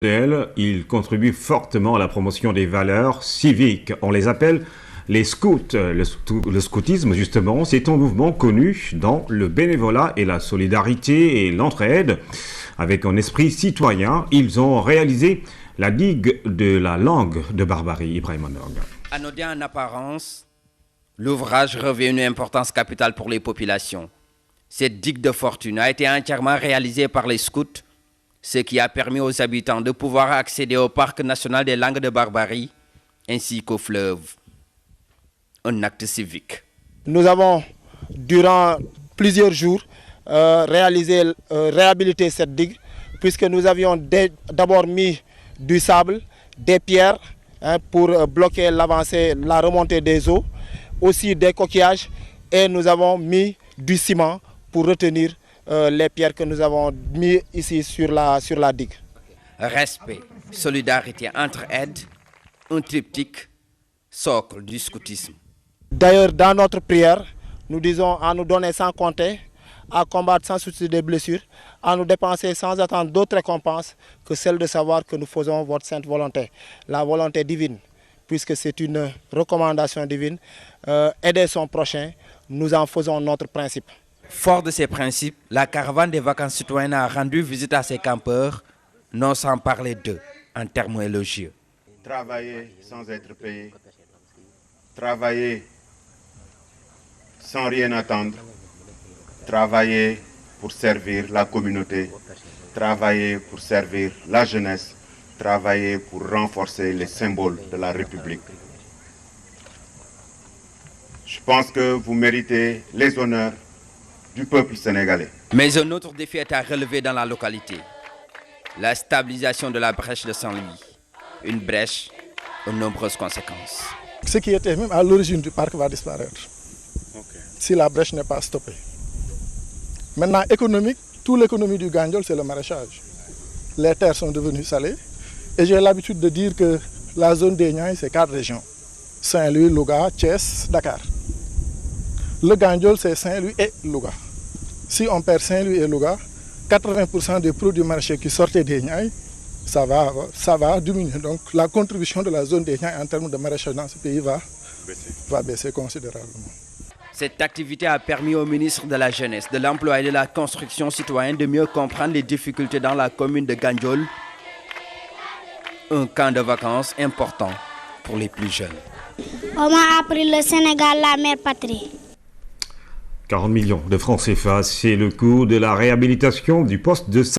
Ils contribuent fortement à la promotion des valeurs civiques. On les appelle les scouts. Le scoutisme, justement, c'est un mouvement connu dans le bénévolat et la solidarité et l'entraide. Avec un esprit citoyen, ils ont réalisé la digue de la langue de Barbarie. Ibrahim Anorg. Anodin en apparence, l'ouvrage revêt une importance capitale pour les populations. Cette digue de fortune a été entièrement réalisée par les scouts, ce qui a permis aux habitants de pouvoir accéder au parc national des langues de Barbarie ainsi qu'au fleuve. Un acte civique. Nous avons, durant plusieurs jours, réhabilité cette digue, puisque nous avions d'abord mis du sable, des pierres pour bloquer l'avancée, la remontée des eaux, aussi des coquillages, et nous avons mis du ciment pour retenir les pierres que nous avons mis ici sur la digue. Respect, solidarité, entraide, un triptyque, socle du scoutisme. D'ailleurs, dans notre prière, nous disons à nous donner sans compter, à combattre sans souci des blessures, à nous dépenser sans attendre d'autres récompenses que celle de savoir que nous faisons votre sainte volonté, la volonté divine, puisque c'est une recommandation divine. Aider son prochain, nous en faisons notre principe. Fort de ces principes, la caravane des vacances citoyennes a rendu visite à ces campeurs, non sans parler d'eux, en termes élogieux. Travailler sans être payé, travailler sans rien attendre, travailler pour servir la communauté, travailler pour servir la jeunesse, travailler pour renforcer les symboles de la République. Je pense que vous méritez les honneurs du peuple sénégalais. Mais un autre défi est à relever dans la localité. La stabilisation de la brèche de Saint-Louis. Une brèche aux nombreuses conséquences. Ce qui était même à l'origine du parc va disparaître. Si la brèche n'est pas stoppée. Maintenant, économique, toute l'économie du Gandiol, c'est le maraîchage. Les terres sont devenues salées. Et j'ai l'habitude de dire que la zone des Niayes, c'est 4 régions. Saint-Louis, Louga, Thiès, Dakar. Le Gandiol, c'est Saint-Louis et Louga. Si on perd Saint-Louis et Louga, 80% des produits maraîchers qui sortaient des Niayes, ça va diminuer. Donc la contribution de la zone des Niayes en termes de maraîchage dans ce pays va baisser considérablement. Cette activité a permis au ministre de la Jeunesse, de l'Emploi et de la Construction citoyenne de mieux comprendre les difficultés dans la commune de Gandiol. Un camp de vacances important pour les plus jeunes. On m'a appris le Sénégal, la mère patrie. 40 millions de francs CFA, c'est le coût de la réhabilitation du poste de